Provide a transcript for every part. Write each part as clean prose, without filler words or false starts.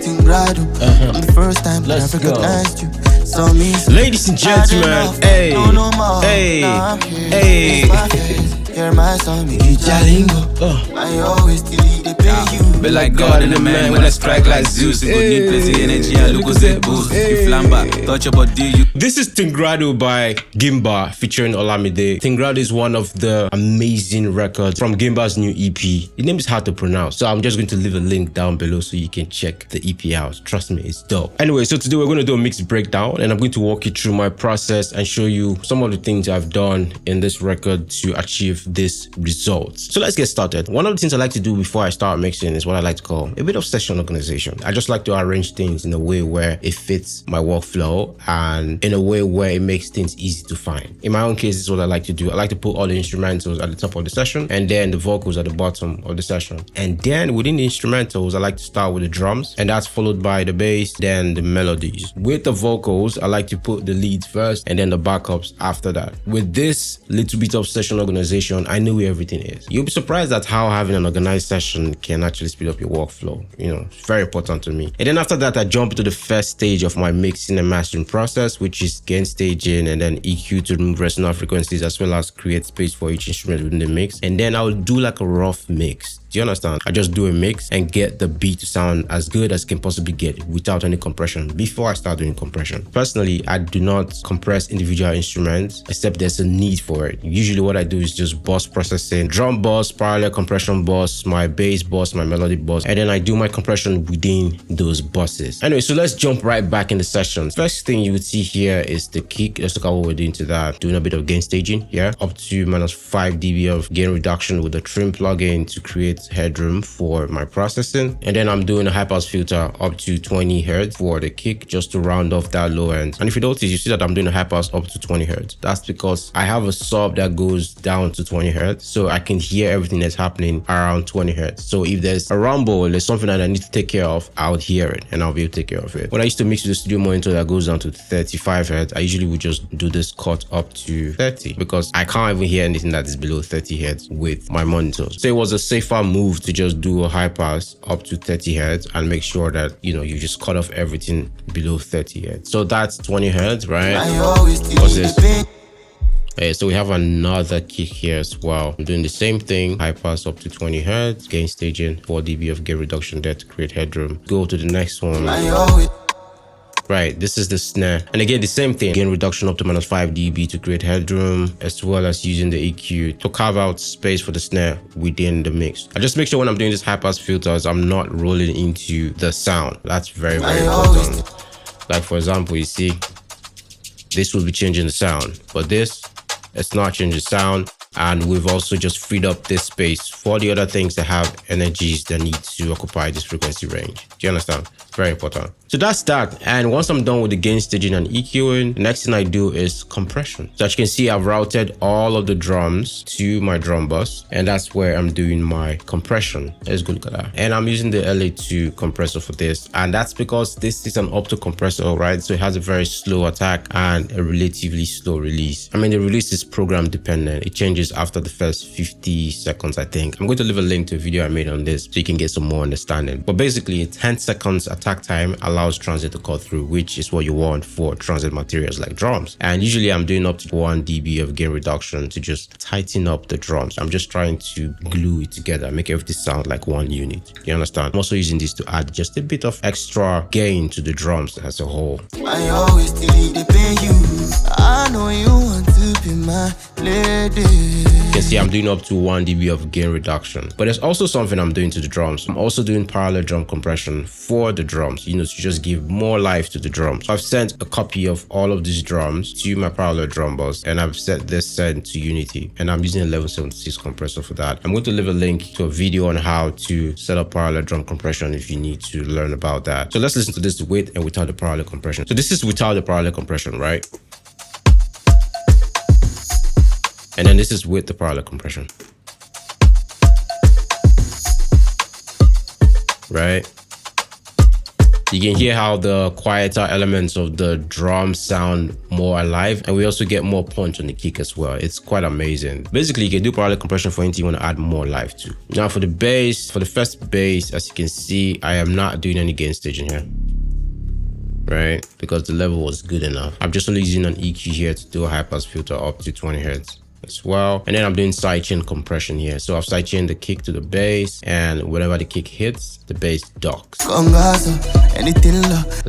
TIngrado. From the first time that I recognized you. Saw me. Ladies and gentlemen, hey, hey, You're my son, me Jalingo. I always delete the pay you. But like God and a man, when I strike like Zeus, you need plenty energy and look at boost. You flamba, touch your body, you. This is TIngrado by Gimba featuring Olamide. TIngrado is one of the amazing records from Gimba's new EP. The name is hard to pronounce, so I'm just going to leave a link down below so you can check the EP out. Trust me, it's dope. Anyway, so today we're going to do a mixed breakdown and I'm going to walk you through my process and show you some of the things I've done in this record to achieve this result. So let's get started. One of the things I like to do before I start mixing is what I like to call a bit of session organization. I just like to arrange things in a way where it fits my workflow and in a way where it makes things easy to find. In my own case, this is what I like to do. I like to put all the instrumentals at the top of the session and then the vocals at the bottom of the session. And then within the instrumentals, I like to start with the drums and that's followed by the bass, then the melodies. With the vocals, I like to put the leads first and then the backups after that. With this little bit of session organization, I know where everything is. You'll be surprised at how having an organized session can actually speed up your workflow. You know, it's very important to me. And then after that, I jump into the first stage of my mixing and mastering process, which is gain staging and then EQ to remove resonant frequencies as well as create space for each instrument within the mix. And then I'll do like a rough mix. Do you understand? I just do a mix and get the beat to sound as good as can possibly get without any compression before I start doing compression. Personally, I do not compress individual instruments except there's a need for it. Usually what I do is just bus processing, drum bus, parallel compression bus, my bass bus, my melody bus, and then I do my compression within those buses. Anyway, so let's jump right back in the session. First thing you would see here is the kick. Let's look at what we're doing to that. Doing a bit of gain staging here, up to -5 dB of gain reduction with the trim plugin to create headroom for my processing. And then I'm doing a high pass filter up to 20 Hz for the kick just to round off that low end. And if you notice, you see that I'm doing a high pass up to 20 Hz. That's because I have a sub that goes down to 20 Hz, so I can hear everything that's happening around 20 Hz. So if there's a rumble, there's something that I need to take care of, I'll hear it and I'll be able to take care of it. When I used to mix with the studio monitor that goes down to 35 Hz, I usually would just do this cut up to 30 because I can't even hear anything that is below 30 Hz with my monitors. So it was a safer move to just do a high pass up to 30 Hz and make sure that, you know, you just cut off everything below 30 Hz. So that's 20 Hz, right? What's this? Okay, so we have another kick here as well. I'm doing the same thing, high pass up to 20 Hz, gain staging, 4 dB of gain reduction there to create headroom. Go to the next one. Right, this is the snare. And again, the same thing. Gain reduction up to -5 dB to create headroom, as well as using the EQ to carve out space for the snare within the mix. I just make sure when I'm doing this high pass filters, I'm not rolling into the sound. That's very, very important. Like for example, you see, this will be changing the sound, but this, it's not changing the sound. And we've also just freed up this space for the other things that have energies that need to occupy this frequency range. Do you understand? It's very important. So that's that. And once I'm done with the gain staging and EQing, the next thing I do is compression. So as you can see, I've routed all of the drums to my drum bus, and that's where I'm doing my compression. Let's go look at that. And I'm using the LA2 compressor for this. And that's because this is an opto compressor, right? So it has a very slow attack and a relatively slow release. I mean, the release is program dependent. It changes after the first 50 seconds, I think. I'm going to leave a link to a video I made on this so you can get some more understanding. But basically, a 10 seconds attack time allows transit to cut through, which is what you want for transit materials like drums. And usually I'm doing up to 1 dB of gain reduction to just tighten up the drums. I'm just trying to glue it together, make everything sound like one unit. You understand? I'm also using this to add just a bit of extra gain to the drums as a whole. I always delete the pain you. I know you want to be my lady. You can see I'm doing up to 1 dB of gain reduction. But there's also something I'm doing to the drums. I'm also doing parallel drum compression for the drums, you know, to just give more life to the drums. So I've sent a copy of all of these drums to my parallel drum bus, and I've set this send to Unity, and I'm using 1176 compressor for that. I'm going to leave a link to a video on how to set up parallel drum compression if you need to learn about that. So let's listen to this with and without the parallel compression. So this is without the parallel compression, right? And then this is with the parallel compression. Right? You can hear how the quieter elements of the drum sound more alive, and we also get more punch on the kick as well. It's quite amazing. Basically, you can do parallel compression for anything you want to add more life to. Now for the bass, for the first bass, as you can see, I am not doing any gain staging here, right? Because the level was good enough. I'm just only using an EQ here to do a high pass filter up to 20 hertz as well. And then I'm doing sidechain compression here. So I've sidechained the kick to the bass, and whenever the kick hits, the bass docks, as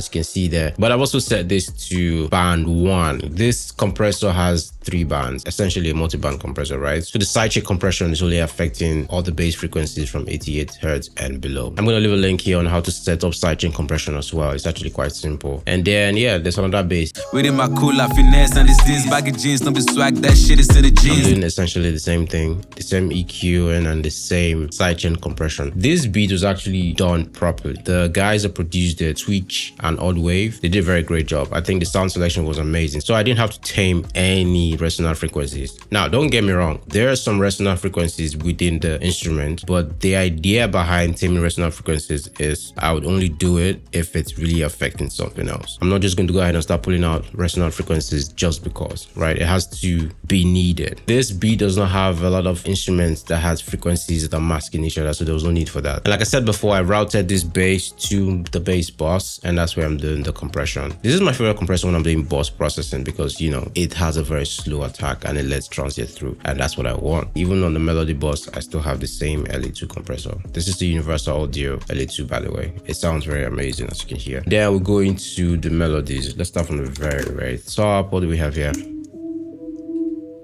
you can see there. But I've also set this to band 1. This compressor has 3 bands, essentially a multi-band compressor, right? So the sidechain compression is only affecting all the bass frequencies from 88 hertz and below. I'm going to leave a link here on how to set up sidechain compression as well. It's actually quite simple. And then yeah, there's another bass. Within my cooler finesse and this baggy jeans, don't be swag, that shit is to the jeans. I'm doing essentially the same thing, the same EQ and the same sidechain compression. This beat was actually done properly. The guys that produced it, Twitch and Odd Wave, they did a very great job. I think the sound selection was amazing. So I didn't have to tame any resonant frequencies. Now, don't get me wrong, there are some resonant frequencies within the instrument, but the idea behind taming resonant frequencies is I would only do it if it's really affecting something else. I'm not just going to go ahead and start pulling out resonant frequencies just because, right? It has to be needed. This beat does not have a lot of instruments that has frequencies that are masking each other, so there was no need for that. And like I said before, I routed this bass to the bass bus, and that's where I'm doing the compression. This is my favorite compressor when I'm doing bus processing because, you know, it has a very slow attack and it lets transit through, and that's what I want. Even on the melody bus, I still have the same LA2 compressor. This is the Universal Audio LA2, by the way. It sounds very amazing, as you can hear. Then we'll go into the melodies. Let's start from the very, very top. What do we have here?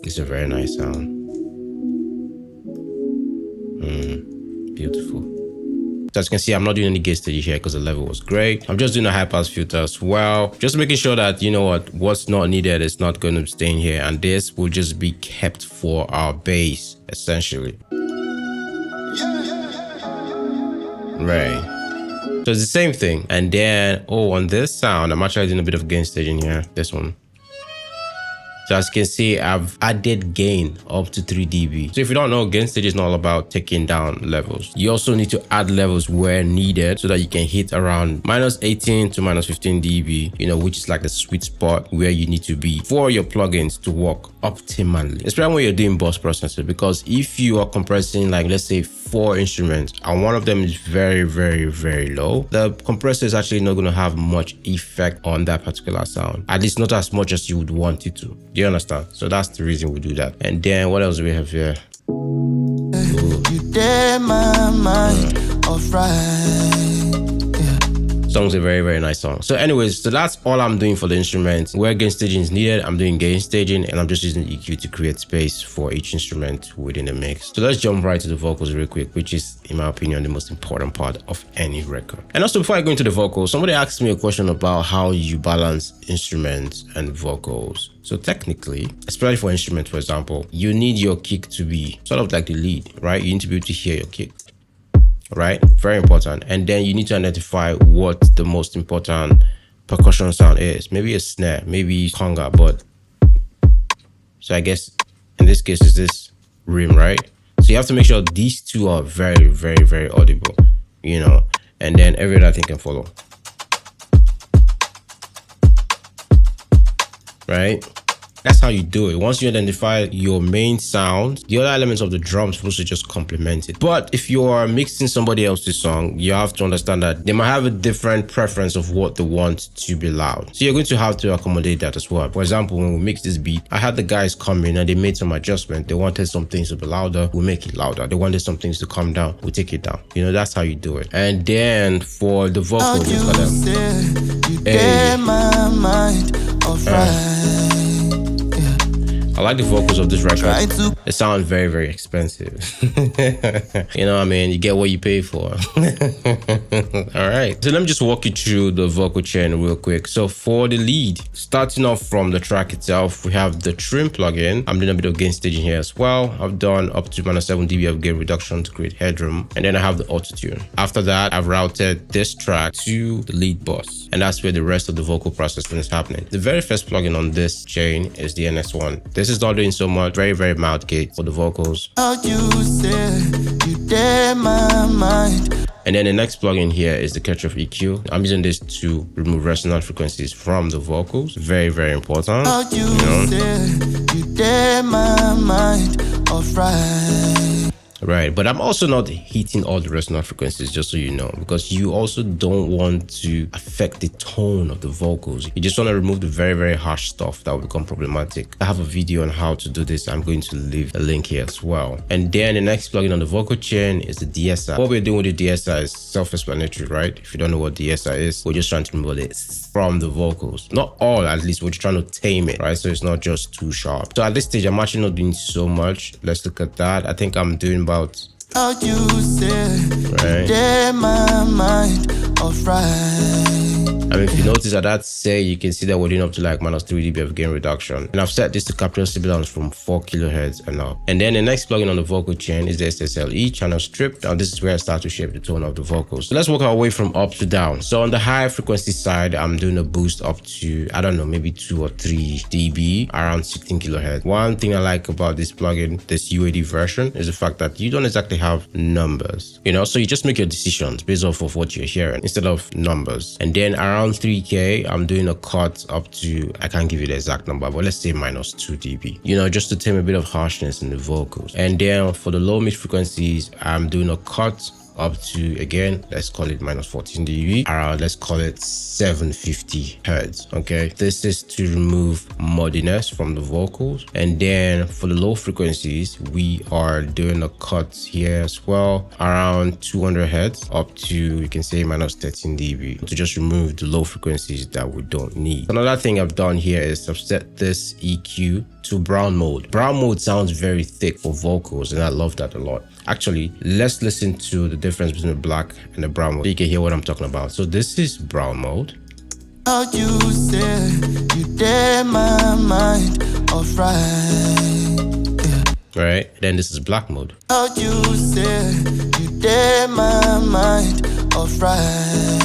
It's a very nice sound. Beautiful. So as you can see, I'm not doing any gain stage here because the level was great. I'm just doing a high pass filter as well, just making sure that, you know what's not needed is not going to stay in here, and this will just be kept for our bass essentially. Right. So it's the same thing. And then on this sound, I'm actually doing a bit of gain staging here. This one. So as you can see, I've added gain up to 3 dB. So if you don't know, gain stage is not all about taking down levels. You also need to add levels where needed so that you can hit around -18 to -15 dB, you know, which is like the sweet spot where you need to be for your plugins to work optimally, especially when you're doing bus processing. Because if you are compressing, like, let's say 4 instruments and one of them is very, very, very low, the compressor is actually not going to have much effect on that particular sound, at least not as much as you would want it to. Do you understand? So that's the reason we do that. And then what else do we have here? You dare my mind, alright. Song's a very, very nice song. So anyways, so that's all I'm doing for the instruments. Where gain staging is needed, I'm doing gain staging, and I'm just using EQ to create space for each instrument within the mix. So let's jump right to the vocals real quick, which is, in my opinion, the most important part of any record. And also, before I go into the vocals, somebody asked me a question about how you balance instruments and vocals. So technically, especially for instruments, for example, you need your kick to be sort of like the lead, right? You need to be able to hear your kick. Right, very important. And then you need to identify what the most important percussion sound is. Maybe a snare, maybe conga, but so I guess in this case is this rim, right? So you have to make sure these two are very, very, very audible, you know, and then every other thing can follow. Right? That's how you do it. Once you identify your main sound, the other elements of the drums supposed to just complement it. But if you are mixing somebody else's song, you have to understand that they might have a different preference of what they want to be loud. So you're going to have to accommodate that as well. For example, when we mix this beat, I had the guys come in and they made some adjustment. They wanted some things to be louder, we'll make it louder. They wanted some things to come down, we'll take it down. You know, that's how you do it. And then for the vocals, my mind, I like the vocals of this record. It sounds very, very expensive. You know what I mean? You get what you pay for. All right. So let me just walk you through the vocal chain real quick. So for the lead, starting off from the track itself, we have the trim plugin. I'm doing a bit of gain staging here as well. I've done up to -7 dB of gain reduction to create headroom. And then I have the auto-tune. After that, I've routed this track to the lead bus. And that's where the rest of the vocal processing is happening. The very first plugin on this chain is the NS1. This is not doing so much. Very, very mild gate for the vocals. You say you dare my mind. And then the next plugin here is the Catch of EQ. I'm using this to remove resonant frequencies from the vocals. Very, very important. You said you did my mind alright. Right, but I'm also not hitting all the resonant frequencies, just so you know, because you also don't want to affect the tone of the vocals. You just want to remove the very, very harsh stuff that will become problematic. I have a video on how to do this. I'm going to leave a link here as well. And then the next plugin on the vocal chain is the DSI. What we're doing with the DSI is self-explanatory, right? If you don't know what DSI is, we're just trying to remove it from the vocals. Not all, at least. We're just trying to tame it, right? So it's not just too sharp. So at this stage, I'm actually not doing so much. Let's look at that. I think I'm doing about you said you did my mind alright. I mean, if you notice at that say, you can see that we're doing up to like minus 3 dB of gain reduction. And I've set this to capture sibilance from 4 kilohertz and up. And then the next plugin on the vocal chain is the SSLE channel strip. Now this is where I start to shape the tone of the vocals. So let's work our way from up to down. So on the high frequency side, I'm doing a boost up to, I don't know, maybe 2 or 3 dB, around 16 kilohertz. One thing I like about this plugin, this UAD version, is the fact that you don't exactly have numbers, you know, so you just make your decisions based off of what you're hearing instead of numbers. And then around 3K, I'm doing a cut up to, I can't give you the exact number, but let's say minus 2 dB, you know, just to tame a bit of harshness in the vocals. And then for the low mid frequencies, I'm doing a cut up to, again, let's call it minus 14 dB, around, let's call it 750 hertz. Okay, this is to remove muddiness from the vocals. And then for the low frequencies, we are doing a cut here as well, around 200 hertz up to, you can say, minus 13 dB, to just remove the low frequencies that we don't need. Another thing I've done here is I've set this EQ to brown mode. Brown mode sounds very thick for vocals, and I love that a lot. Actually, let's listen to the difference between the black and the brown mode so you can hear what I'm talking about. So this is brown mode. You said you did my mind alright. Right, then this is black mode. You said you did my mind alright.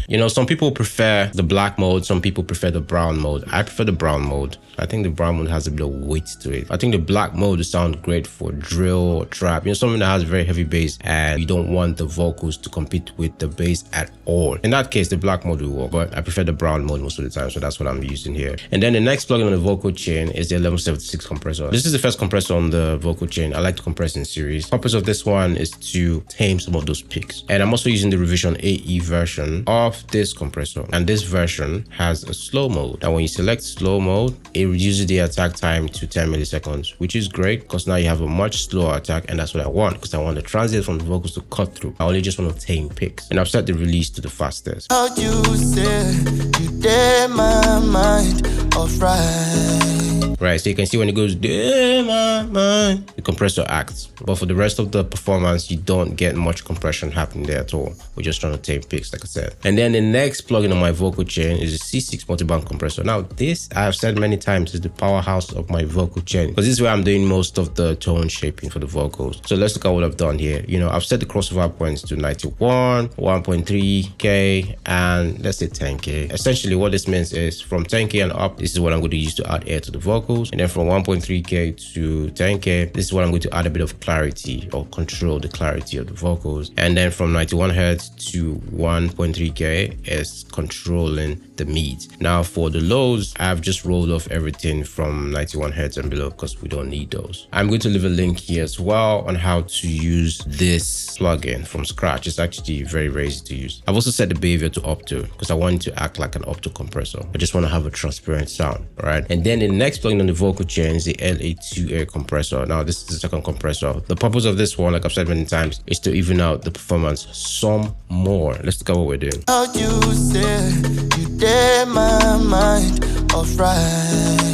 You know, some people prefer the black mode, some people prefer the brown mode. I prefer the brown mode. I think the brown mode has a bit of weight to it. I think the black mode would sound great for drill or trap, you know, something that has very heavy bass and you don't want the vocals to compete with the bass at all. In that case, the black mode will work, but I prefer the brown mode most of the time, so that's what I'm using here. And then the next plugin on the vocal chain is the 1176 compressor. This is the first compressor on the vocal chain. I like to compress in series. The purpose of this one is to tame some of those peaks. And I'm also using the Revision AE version of this compressor, and this version has a slow mode. And when you select slow mode, it reduces the attack time to 10 milliseconds, which is great because now you have a much slower attack, and that's what I want, because I want the transient from the vocals to cut through. I only just want to tame picks, and I've set the release to the fastest. You said you did my mind alright. Right, so you can see when it goes, the compressor acts. But for the rest of the performance, you don't get much compression happening there at all. We're just trying to tame picks, like I said. And then the next plugin on my vocal chain is a C6 multiband compressor. Now, this, I've said many times, is the powerhouse of my vocal chain, because this is where I'm doing most of the tone shaping for the vocals. So let's look at what I've done here. You know, I've set the crossover points to 91, 1.3K, and let's say 10K. Essentially, what this means is from 10K and up, this is what I'm going to use to add air to the vocals. And then from 1.3K to 10K, this is what I'm going to add a bit of clarity or control the clarity of the vocals. And then from 91 hertz to 1.3K is controlling the mids. Now for the lows, I've just rolled off everything from 91 hertz and below because we don't need those. I'm going to leave a link here as well on how to use this plugin from scratch. It's actually very, very easy to use. I've also set the behavior to opto because I want it to act like an opto compressor. I just want to have a transparent sound, right? And then the next plugin on the vocal chain is the LA2 air compressor. Now this is the second compressor. The purpose of this one, like I've said many times, is to even out the performance some more. Let's look at what we're doing. You said you did my mind alright.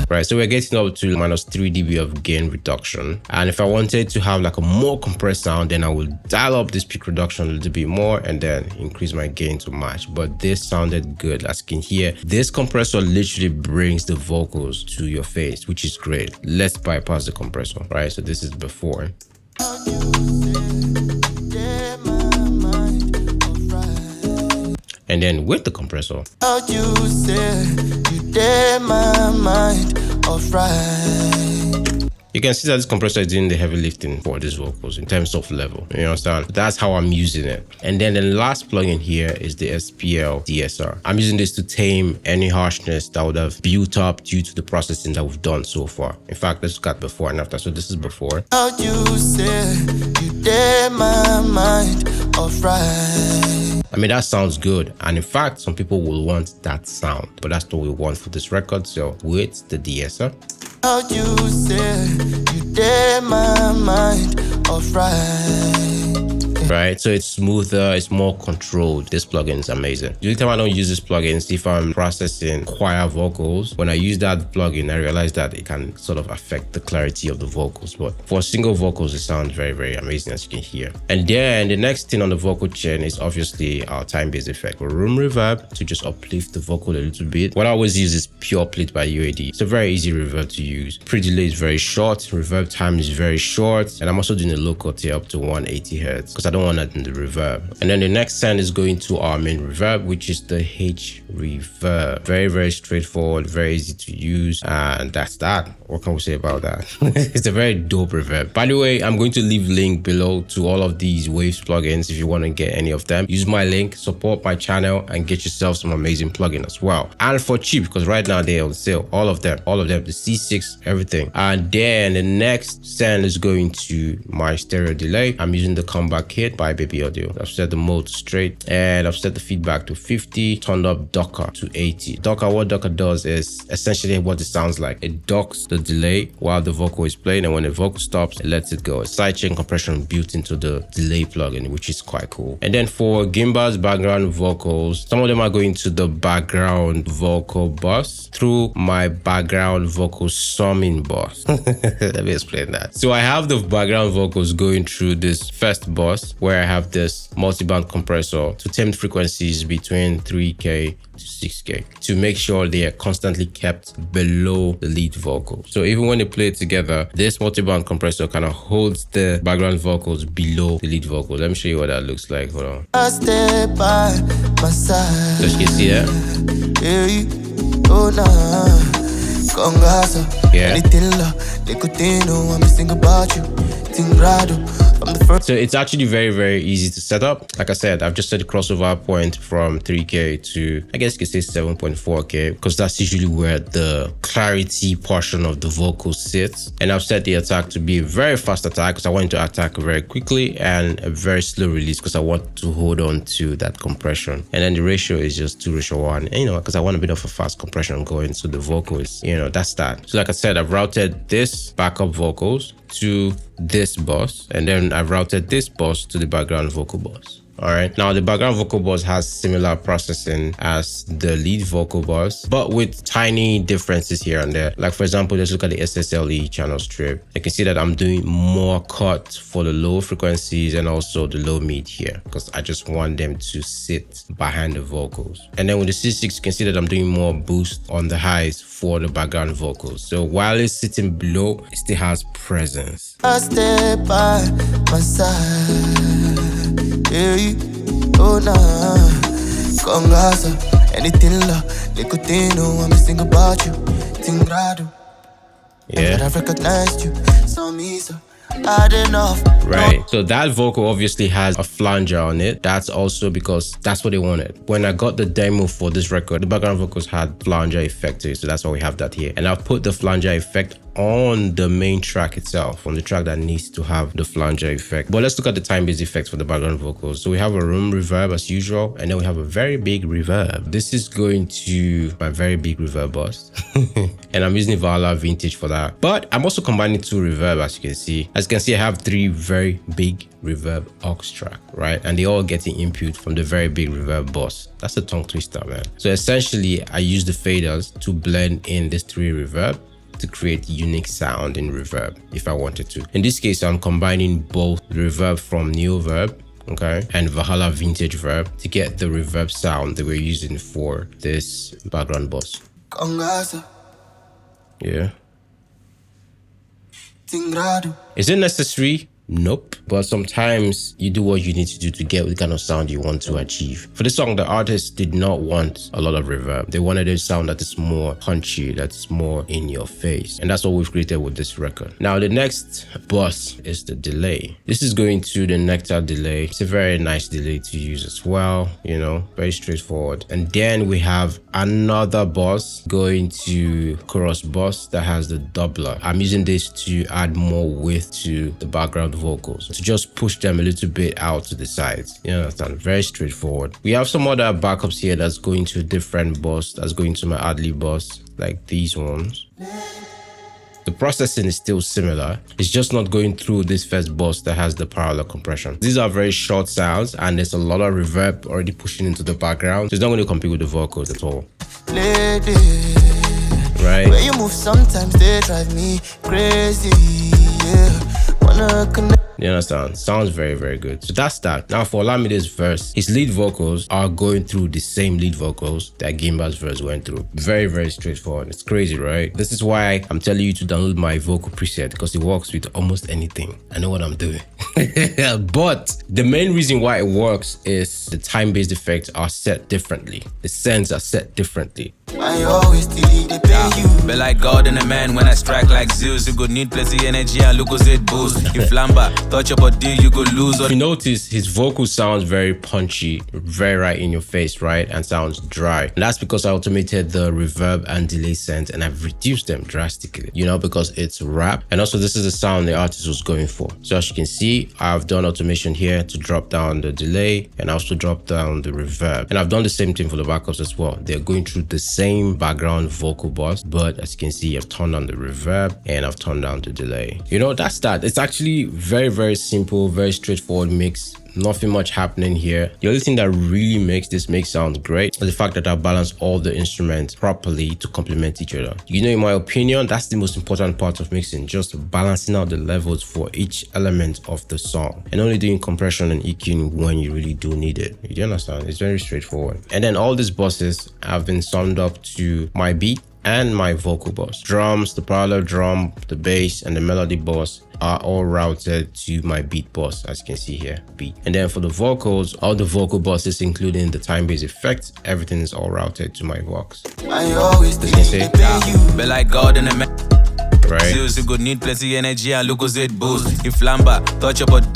Right, so we're getting up to minus 3 dB of gain reduction. And if I wanted to have like a more compressed sound, then I would dial up this peak reduction a little bit more and then increase my gain to match. But this sounded good. As you can hear, this compressor literally brings the vocals to your face, which is great. Let's bypass the compressor, right? So this is before. And then with the compressor. You said you did my mind alright. You can see that this compressor is doing the heavy lifting for these vocals in terms of level. You understand? That's how I'm using it. And then the last plugin here is the SPL DSR. I'm using this to tame any harshness that would have built up due to the processing that we've done so far. In fact, let's look at before and after. So this is before. How you say you did my mind, alright. I mean, that sounds good. And in fact, some people will want that sound, but that's what we want for this record. So with the DSR. How you say you did my mind, alright. Right, so it's smoother, it's more controlled. This plugin is amazing. The only time I don't use this plugin is if I'm processing choir vocals. When I use that plugin, I realize that it can sort of affect the clarity of the vocals. But for single vocals, it sounds very, very amazing, as you can hear. And then the next thing on the vocal chain is obviously our time-based effect for room reverb to just uplift the vocal a little bit. What I always use is Pure Plate by UAD. It's a very easy reverb to use. Pre-delay is very short, reverb time is very short, and I'm also doing a low cut here up to 180 Hz because I don't want that in the reverb. And then the next sound is going to our main reverb, which is the H reverb. Very, very straightforward, very easy to use, and that's that. What can we say about that? It's a very dope reverb. By the way, I'm going to leave link below to all of these Waves plugins if you want to get any of them. Use my link, support my channel, and get yourself some amazing plugin as well. And for cheap, because right now they're on sale. All of them, the C6, everything. And then the next sound is going to my stereo delay. I'm using the Comeback Kit by Baby Audio. I've set the mode straight and I've set the feedback to 50, turned up Docker to 80. Docker, what Docker does is essentially what it sounds like. It docks the delay while the vocal is playing, and when the vocal stops, it lets it go. A sidechain compression built into the delay plugin, which is quite cool. And then for Gimbas background vocals, some of them are going to the background vocal bus through my background vocal summing bus. Let me explain that. So I have the background vocals going through this first bus where I have this multi-band compressor to tame frequencies between 3K to 6K to make sure they are constantly kept below the lead vocal. So even when they play it together, this multi-band compressor kind of holds the background vocals below the lead vocal. Let me show you what that looks like. Hold on. I stay by my side. So you can see that? Oh nah. Yeah. So it's actually very, very easy to set up. Like I said, I've just set the crossover point from 3K to, I guess you could say 7.4K, because that's usually where the clarity portion of the vocal sits. And I've set the attack to be a very fast attack because I want to attack very quickly, and a very slow release because I want to hold on to that compression. And then the ratio is just 2:1, and, because I want a bit of a fast compression going, so the vocals, that's that. So like I said, I've routed this backup vocals to this bus, and then I've routed this bus to the background vocal bus. All right, now the background vocal bus has similar processing as the lead vocal bus, but with tiny differences here and there. Like for example, let's look at the SSLE channel strip. You can see that I'm doing more cut for the low frequencies and also the low mid here, because I just want them to sit behind the vocals. And then with the C6, you can see that I'm doing more boost on the highs for the background vocals. So while it's sitting below, it still has presence. I stay by my side. Oh nah, Condenser, anything la, nicotino, I'm missing about you. TIngrado, yeah, I've recognized you. So me, so I enough. Right, so that vocal obviously has a flanger on it. That's also because that's what they wanted. When I got the demo for this record, the background vocals had flanger effect too, so that's why we have that here. And I've put the flanger effect on the main track itself, on the track that needs to have the flanger effect. But let's look at the time-based effects for the background vocals. So we have a room reverb as usual, and then we have a very big reverb. This is going to my very big reverb bus. And I'm using Valhalla Vintage for that. But I'm also combining two reverb, as you can see. As you can see, I have three very big reverb aux track, right? And they all getting input from the very big reverb bus. That's a tongue twister, man. So essentially, I use the faders to blend in this three reverb to create unique sound in reverb if I wanted to. In this case, I'm combining both reverb from Neo Verb, okay, and Valhalla Vintage Verb to get the reverb sound that we're using for this background bus. Yeah. TIngrado. Is it necessary? Nope. But sometimes you do what you need to do to get the kind of sound you want to achieve. For this song, the artist did not want a lot of reverb. They wanted a sound that is more punchy, that's more in your face. And that's what we've created with this record. Now, the next bus is the delay. This is going to the Nectar delay. It's a very nice delay to use as well, you know, very straightforward. And then we have another bus going to chorus bus that has the doubler. I'm using this to add more width to the background vocals, to just push them a little bit out to the sides. You understand? Very straightforward. We have some other backups here that's going to a different bus, that's going to my ad-lib bus, like these ones. The processing is still similar. It's just not going through this first bus that has the parallel compression. These are very short sounds and there's a lot of reverb already pushing into the background. So it's not going to compete with the vocals at all. Right? Where you move sometimes they drive me crazy. Yeah. Wanna connect. You understand? Sounds very, very good. So that's that. Now for Olamide's verse, his lead vocals are going through the same lead vocals that Gimba's verse went through. Very, very straightforward. It's crazy, right? This is why I'm telling you to download my vocal preset, because it works with almost anything. I know what I'm doing. But the main reason why it works is the time-based effects are set differently. The sends are set differently. I always delete the pay you. Be like God and a man when I strike like Zeus. You go need plenty energy and look it boost. If Lamba touch your body, you go lose. If you notice, his vocal sounds very punchy, very right in your face, right? And sounds dry. And that's because I automated the reverb and delay sends and I've reduced them drastically, you know, because it's rap. And also this is the sound the artist was going for. So as you can see, I've done automation here to drop down the delay and also drop down the reverb. And I've done the same thing for the backups as well. They're going through the same background vocal bus, but as you can see, I've turned down the reverb and I've turned down the delay. You know, that's that. It's actually very, very simple, very straightforward mix. Nothing much happening here. The only thing that really makes this mix sound great is the fact that I balance all the instruments properly to complement each other. You know, in my opinion, that's the most important part of mixing, just balancing out the levels for each element of the song and only doing compression and EQing when you really do need it. You understand? It's very straightforward. And then all these buses have been summed up to my beat and my vocal bus. Drums, the parallel drum, the bass, and the melody bus are all routed to my beat bus, as you can see here, beat. And then for the vocals, all the vocal buses, including the time-based effects, everything is all routed to my Vox. I always delete the pay you. Be like God and a man. Right? Zeus, you go need plenty energy and look it boost. If Lamba touch your body.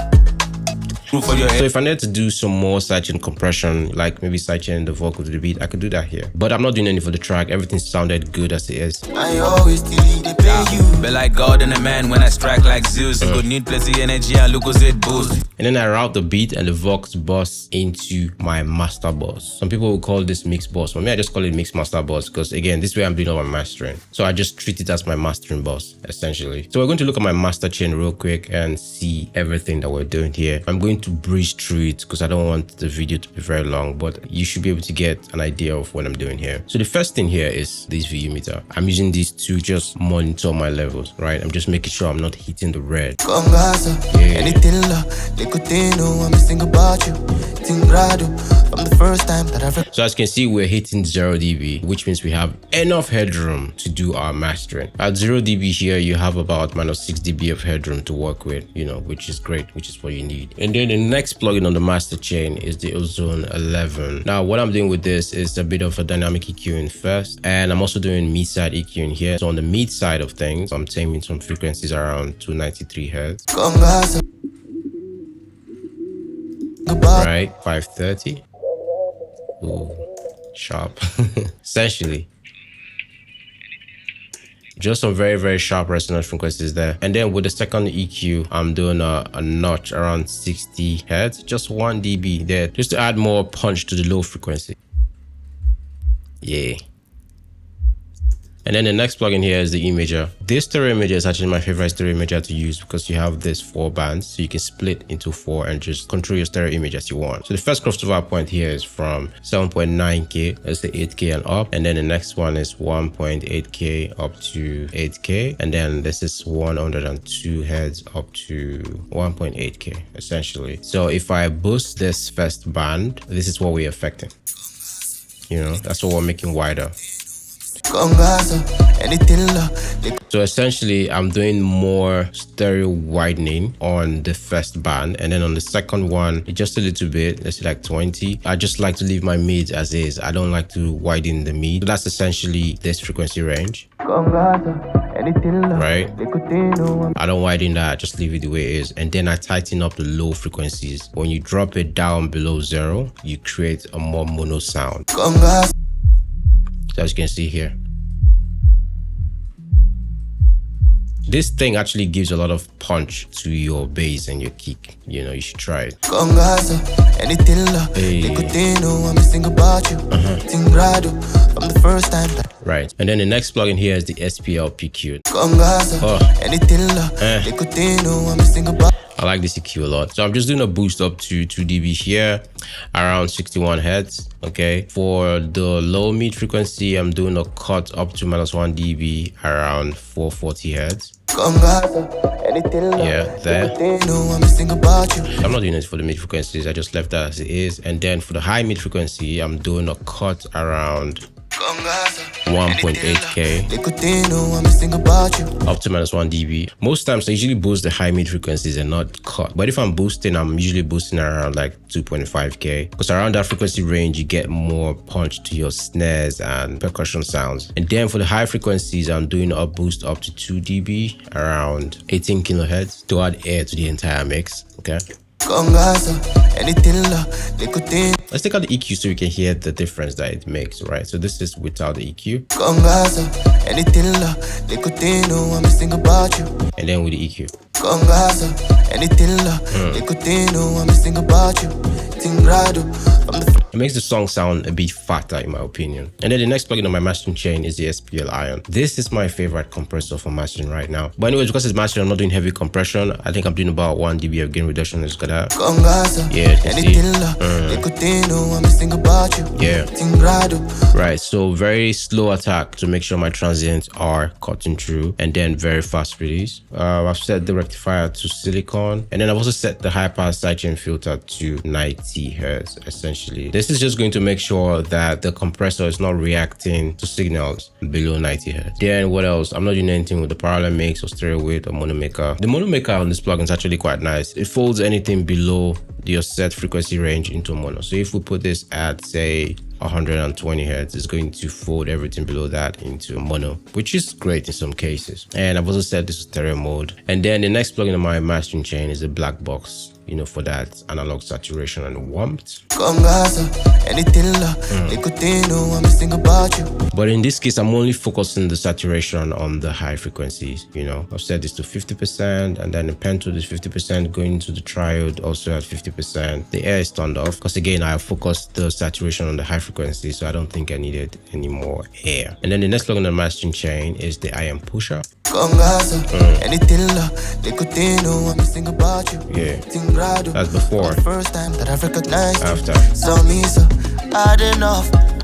For your So if I need to do some more sidechain compression, like maybe sidechain the vocal to the beat, I could do that here. But I'm not doing any for the track. Everything sounded good as it is. I always delete the pay you. Be like God and a man when I strike like Zeus. You go need plenty energy and look it boost. And then I route the beat and the Vox bus into my master bus. Some people will call this mix bus. For me, I just call it mix master bus because again, this way I'm doing all my mastering. So I just treat it as my mastering bus, essentially. So we're going to look at my master chain real quick and see everything that we're doing here. I'm going to breeze through it because I don't want the video to be very long, but you should be able to get an idea of what I'm doing here. So the first thing here is this VU meter. I'm using these to just monitor my levels, right? I'm just making sure I'm not hitting the red. Anything they could know I'm missing about you. TIngrado from the first time that I've. So as you can see, we're hitting 0 dB, which means we have enough headroom to do our mastering. At 0 dB here, you have about -6 dB of headroom to work with, you know, which is great, which is what you need. And then the next plugin on the master chain is the Ozone 11. Now, what I'm doing with this is a bit of a dynamic EQing first, and I'm also doing mid-side EQing here. So on the mid side of things, I'm taming some frequencies around 293 Hertz. Right, 530. Ooh, sharp. Essentially. Just some very, very sharp resonance frequencies there. And then with the second EQ, I'm doing a notch around 60 Hertz, just 1 dB there, just to add more punch to the low frequency. Yeah. And then the next plugin here is the imager. This stereo imager is actually my favorite stereo imager to use because you have this 4 bands, so you can split into 4 and just control your stereo image as you want. So the first crossover point here is from 7.9K, that's the 8K and up. And then the next one is 1.8K up to 8K. And then this is 102 Hertz up to 1.8K, essentially. So if I boost this first band, this is what we're affecting. You know, that's what we're making wider. So essentially, I'm doing more stereo widening on the first band, and then on the second one, just a little bit, let's say like 20. I just like to leave my mids as is. I don't like to widen the mid. So that's essentially this frequency range. Right? I don't widen that, just leave it the way it is. And then I tighten up the low frequencies. When you drop it down below 0, you create a more mono sound. So as you can see here, this thing actually gives a lot of punch to your bass and your kick. You know, you should try it. Hey. Right. And then the next plugin here is the SPL PQ. I like this EQ a lot. So I'm just doing a boost up to 2 dB here, around 61 Hertz. Okay. For the low mid frequency, I'm doing a cut up to -1 dB, around 440 Hertz. Yeah, there. I'm not doing it for the mid frequencies. I just left that as it is. And then for the high mid frequency, I'm doing a cut around 1.8K up to -1 dB. Most times I usually boost the high mid frequencies and not cut, but if I'm boosting, I'm usually boosting around like 2.5K, because around that frequency range you get more punch to your snares and percussion sounds. And then for the high frequencies, I'm doing a boost up to 2 dB, around 18 kilohertz, to add air to the entire mix. Okay, let's take out the EQ so we can hear the difference that it makes, right? So this is without the EQ. And then with the EQ. It makes the song sound a bit fatter, in my opinion. And then the next plugin on my mastering chain is the SPL Ion. This is my favorite compressor for mastering right now. But anyways, because it's mastering, I'm not doing heavy compression. I think I'm doing about 1 dB of gain reduction. Let's get that. Yeah, you can see. Yeah. Right, so very slow attack to make sure my transients are cutting through, and then very fast release. I've set the rectifier to silicon, and then I've also set the high pass sidechain filter to 90 Hertz, essentially. This is just going to make sure that the compressor is not reacting to signals below 90 Hertz. Then what else? I'm not doing anything with the parallel mix or stereo width or mono maker. The mono maker on this plugin is actually quite nice. It folds anything below your set frequency range into mono. So if we put this at, say, 120 Hertz, it's going to fold everything below that into mono, which is great in some cases. And I've also set this to stereo mode. And then the next plugin on my mastering chain is the black box, you know, for that analog saturation and warmth. But in this case, I'm only focusing the saturation on the high frequencies. You know, I've set this to 50%, and then the pentode is 50%, going into the triode also at 50%. The air is turned off because, again, I have focused the saturation on the high frequency, so I don't think I needed any more air. And then the next plugin on the mastering chain is the IM pusher. Yeah, that's before. After.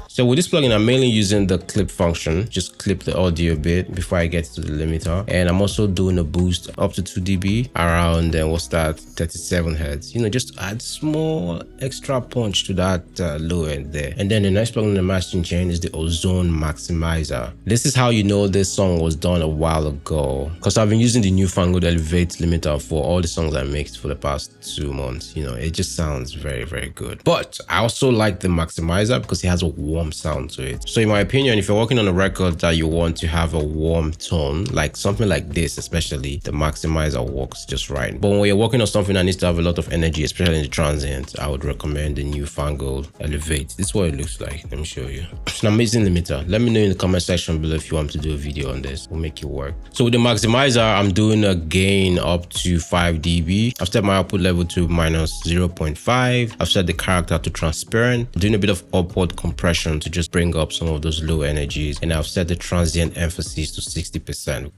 So with this plugin, I'm mainly using the clip function, just clip the audio a bit before I get to the limiter. And I'm also doing a boost up to 2 dB, around, what's that, 37 Hertz. You know, just add small extra punch to that low end there. And then the next plugin in the mastering chain is the Ozone Maximizer. This is how you know this song was done a while ago, because I've been using the newfangled Elevate limiter for all the songs I mixed for the past 2 months. You know, it just sounds very, very good. But I also like the Maximizer because it has a warm sound to it. So in my opinion, if you're working on a record that you want to have a warm tone, like something like this especially, the Maximizer works just right. But when you're working on something that needs to have a lot of energy, especially in the transient, I would recommend the newfangled Elevate. This is what it looks like. Let me show you. It's an amazing limiter. Let me know in the comment section below if you want to do a video on this. We'll make it work. So with the Maximizer, I'm doing a gain up to 5 dB. I've set my output level to -0.5. I've set the character to transparent. I'm doing a bit of upward compression to just bring up some of those low energies, and I've set the transient emphasis to 60%.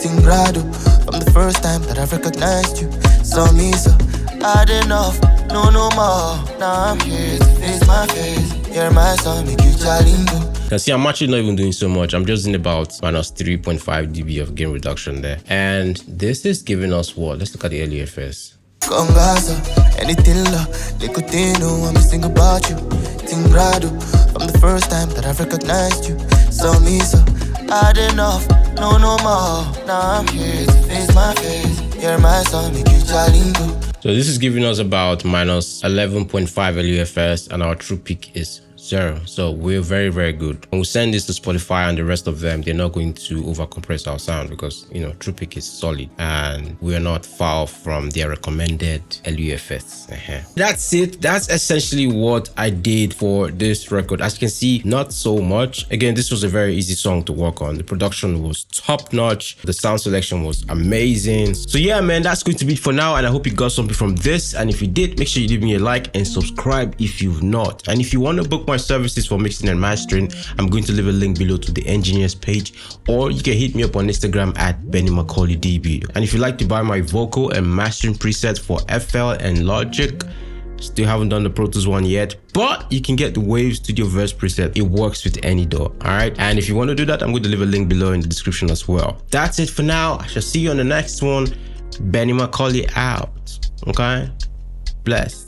TIngrado, from the first time that I've recognized you. Saw me, so had enough, no more. Now I'm here to face my face. Hear my song, make you jalingo. Now see, I'm actually not even doing so much. I'm just in about -3.5 dB of gain reduction there. And this is giving us what? Let's look at the earlier first. Congaza, anything la, Nicotino, I'm sing about you. TIngrado, from the first time that I've recognized you. Saw me so, had enough, no more. Now I'm here to face my face. Hear my song, make you jalingo. So this is giving us about minus 11.5 LUFS and our true peak is 0. So we're very, very good. When we send this to Spotify and the rest of them, they're not going to overcompress our sound because, you know, true peak is solid and we're not far from their recommended LUFS. That's it. That's essentially what I did for this record. As you can see, not so much. Again, this was a very easy song to work on. The production was top notch. The sound selection was amazing. So yeah, man, that's going to be it for now. And I hope you got something from this. And if you did, make sure you leave me a like and subscribe if you've not. And if you want to book my services for mixing and mastering, I'm going to leave a link below to the engineers page, or you can hit me up on Instagram at Benny Macaulay DB. And if you like to buy my vocal and mastering presets for FL and Logic, still haven't done the Pro Tools one yet, but you can get the Wave Studio Verse preset. It works with any DAW. All right, and if you want to do that, I'm going to leave a link below in the description as well. That's it for now. I shall see you on the next one. Benny Macaulay out. Okay, bless.